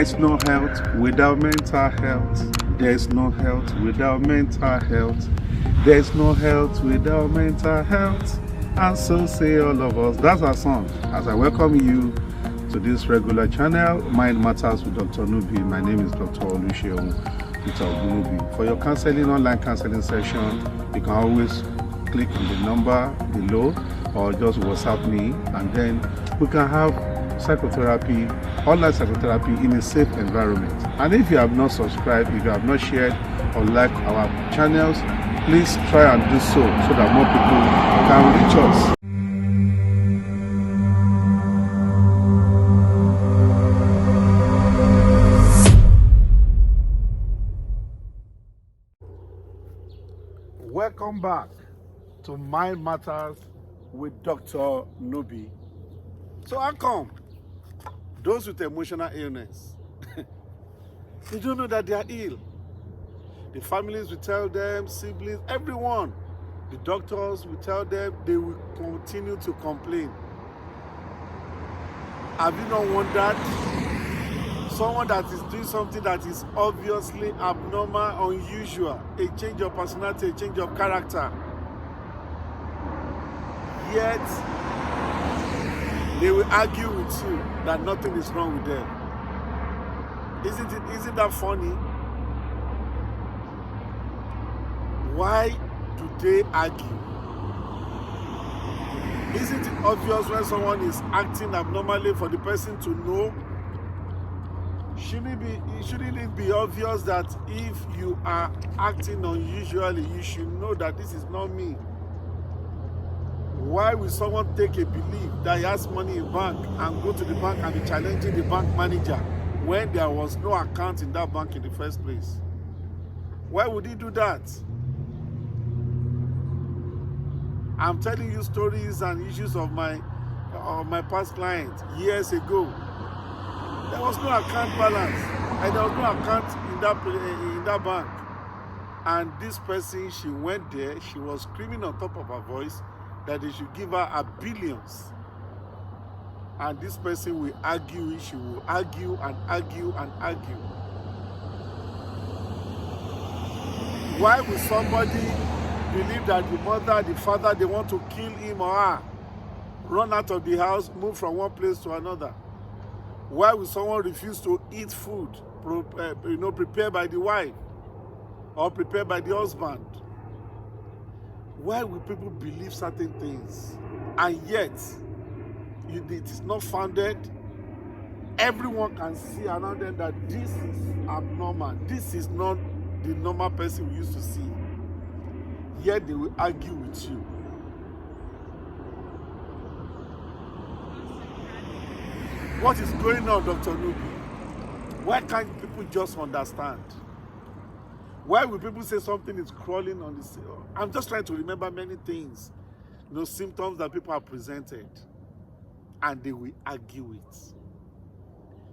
There's no health without mental health. There's no health without mental health. There's no health without mental health. And so say all of us. That's our song. As I welcome you to this regular channel, Mind Matters with Dr. Nubi. My name is Dr. Oluseun Nubi. For your counseling, online counseling session, you can always click on the number below or just WhatsApp me, and then we can have psychotherapy, online psychotherapy in a safe environment. And if you have not subscribed, if you have not shared or liked our channels, please try and do so that more people can reach us. Welcome back to Mind Matters with Dr. Nubi. So how come those with emotional illness, they don't know that they are ill? The families will tell them, siblings, everyone. The doctors will tell them, they will continue to complain. Have you not wondered? Someone that is doing something that is obviously abnormal, unusual, a change of personality, a change of character, yet they will argue with you that nothing is wrong with them. Isn't that funny? Why do they argue? Isn't it obvious when someone is acting abnormally for the person to know? Shouldn't it be obvious that if you are acting unusually, you should know that this is not me? Why will someone take a belief that he has money in bank and go to the bank and be challenging the bank manager when there was no account in that bank in the first place? Why would he do that? I'm telling you stories and issues of my past clients years ago. There was no account balance, and there was no account in that bank. And this person, she went there, she was screaming on top of her voice that they should give her billions. And this person will argue, she will argue and argue and argue. Why will somebody believe that the mother, the father, they want to kill him or her, run out of the house, move from one place to another? Why will someone refuse to eat food, prepared by the wife or prepared by the husband? Why will people believe certain things and yet it is not founded? Everyone can see around them that this is abnormal. This is not the normal person we used to see. Yet they will argue with you. What is going on, Dr. Nubi? Why can't people just understand? Why will people say something is crawling on the cell? I'm just trying to remember many things, symptoms that people have presented, and they will argue it.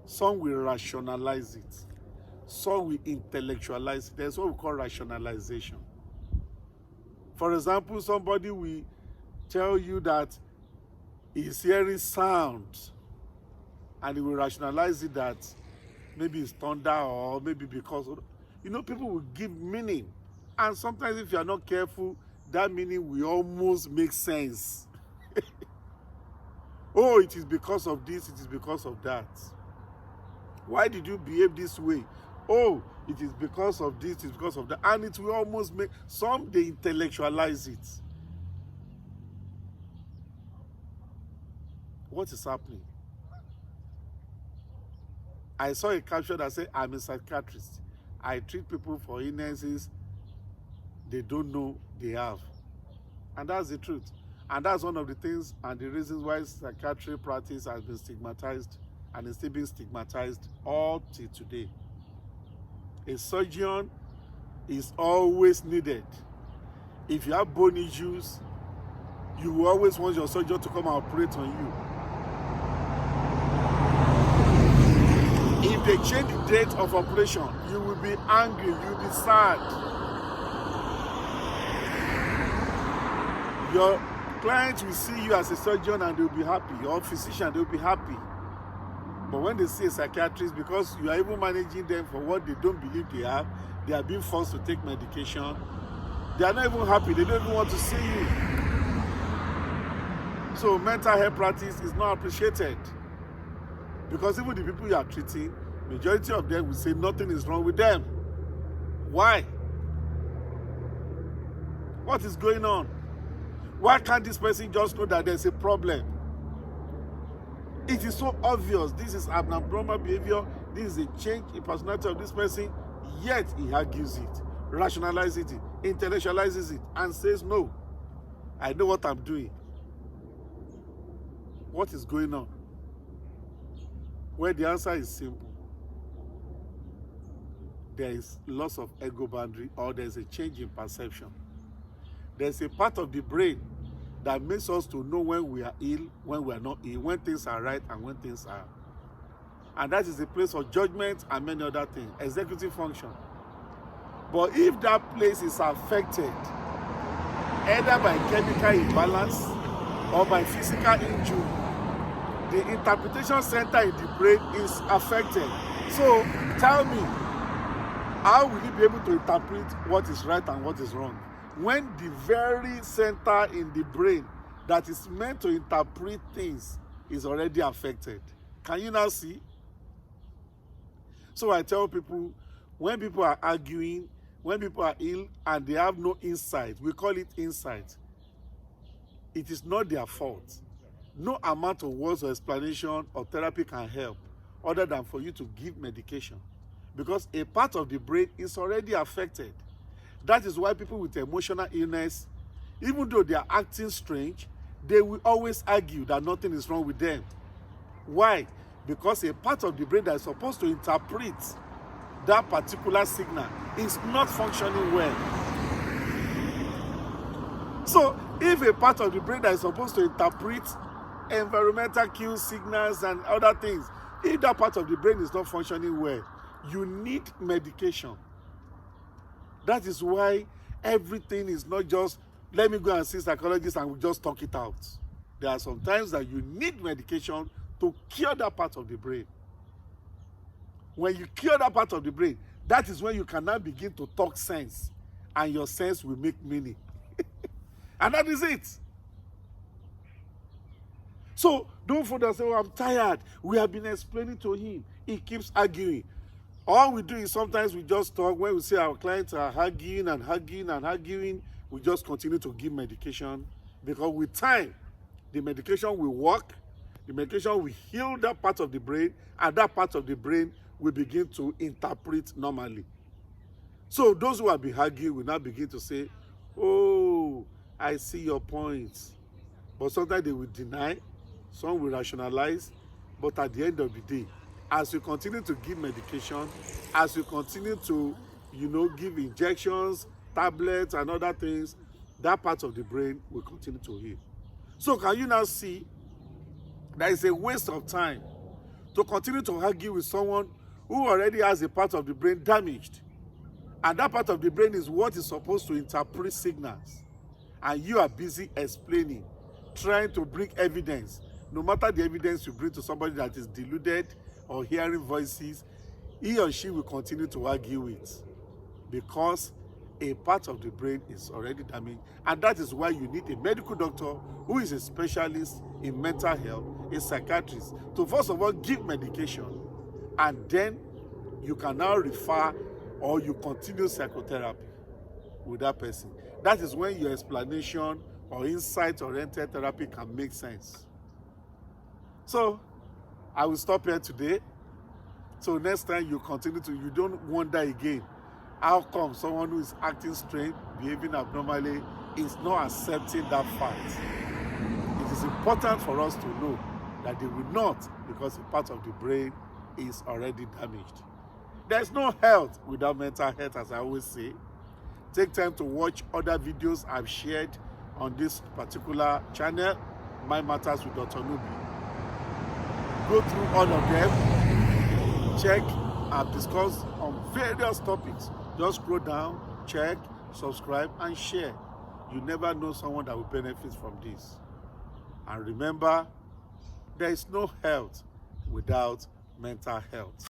Some will rationalize it. Some will intellectualize it. There's what we call rationalization. For example, somebody will tell you that he's hearing sound, and he will rationalize it that maybe it's thunder or maybe because of, people will give meaning. And sometimes if you are not careful, that meaning will almost make sense. Oh, it is because of this, it is because of that. Why did you behave this way? Oh, it is because of this, it is because of that. And it will almost make, some they intellectualize it. What is happening? I saw a caption that said, I'm a psychiatrist. I treat people for illnesses they don't know they have. And that's the truth. And that's one of the things and the reasons why psychiatry practice has been stigmatized and is still being stigmatized all till today. A surgeon is always needed. If you have bone issues, you will always want your surgeon to come and operate on you. If they change the date of operation, you will be angry, you will be sad. Your client will see you as a surgeon and they will be happy. Your physician, they will be happy. But when they see a psychiatrist, because you are even managing them for what they don't believe they are being forced to take medication. They are not even happy. They don't even want to see you. So mental health practice is not appreciated. Because even the people you are treating, majority of them will say nothing is wrong with them. Why? What is going on? Why can't this person just know that there's a problem? It is so obvious. This is an abnormal behavior. This is a change in personality of this person. Yet he argues it, rationalizes it, intellectualizes it, and says, no, I know what I'm doing. What is going on? Well, the answer is simple. There is loss of ego boundary, or there's a change in perception. There's a part of the brain that makes us to know when we are ill, when we are not ill, when things are right and when things are. And that is a place of judgment and many other things, executive function. But if that place is affected, either by chemical imbalance or by physical injury, the interpretation center in the brain is affected. So tell me, how will you be able to interpret what is right and what is wrong when the very center in the brain that is meant to interpret things is already affected? Can you now see? So I tell people, when people are arguing, when people are ill and they have no insight, we call it insight, it is not their fault. No amount of words or explanation or therapy can help other than for you to give medication, because a part of the brain is already affected. That is why people with emotional illness, even though they are acting strange, they will always argue that nothing is wrong with them. Why? Because a part of the brain that is supposed to interpret that particular signal is not functioning well. So if a part of the brain that is supposed to interpret environmental cues, signals, and other things, if that part of the brain is not functioning well, you need medication. That is why everything is not just, let me go and see a psychologist and we'll just talk it out. There are some times that you need medication to cure that part of the brain. When you cure that part of the brain, that is when you can now begin to talk sense, and your sense will make meaning. And that is it. So don't for that say, oh, I'm tired. We have been explaining to him. He keeps arguing. All we do is sometimes we just talk. When we see our clients are arguing and arguing and arguing, we just continue to give medication, because with time, the medication will work, the medication will heal that part of the brain, and that part of the brain will begin to interpret normally. So those who have been arguing will now begin to say, oh, I see your points. But sometimes they will deny, some will rationalize, but at the end of the day, as you continue to give medication, as you continue to, give injections, tablets, and other things, that part of the brain will continue to heal. So can you now see that it's a waste of time to continue to argue with someone who already has a part of the brain damaged? And that part of the brain is what is supposed to interpret signals. And you are busy explaining, trying to bring evidence. No matter the evidence you bring to somebody that is deluded or hearing voices, he or she will continue to argue with, because a part of the brain is already damaged. And that is why you need a medical doctor who is a specialist in mental health, a psychiatrist, to first of all give medication, and then you can now refer or you continue psychotherapy with that person. That is when your explanation or insight-oriented therapy can make sense. So I will stop here today. So next time you don't wonder again, how come someone who is acting strange, behaving abnormally, is not accepting that fact? It is important for us to know that they will not, because a part of the brain is already damaged. There's no health without mental health, as I always say. Take time to watch other videos I've shared on this particular channel, My Matters with Dr. Nubi. Go through all of them, check, I've discussed on various topics. Just scroll down, check, subscribe, and share. You never know someone that will benefit from this. And remember, there is no health without mental health.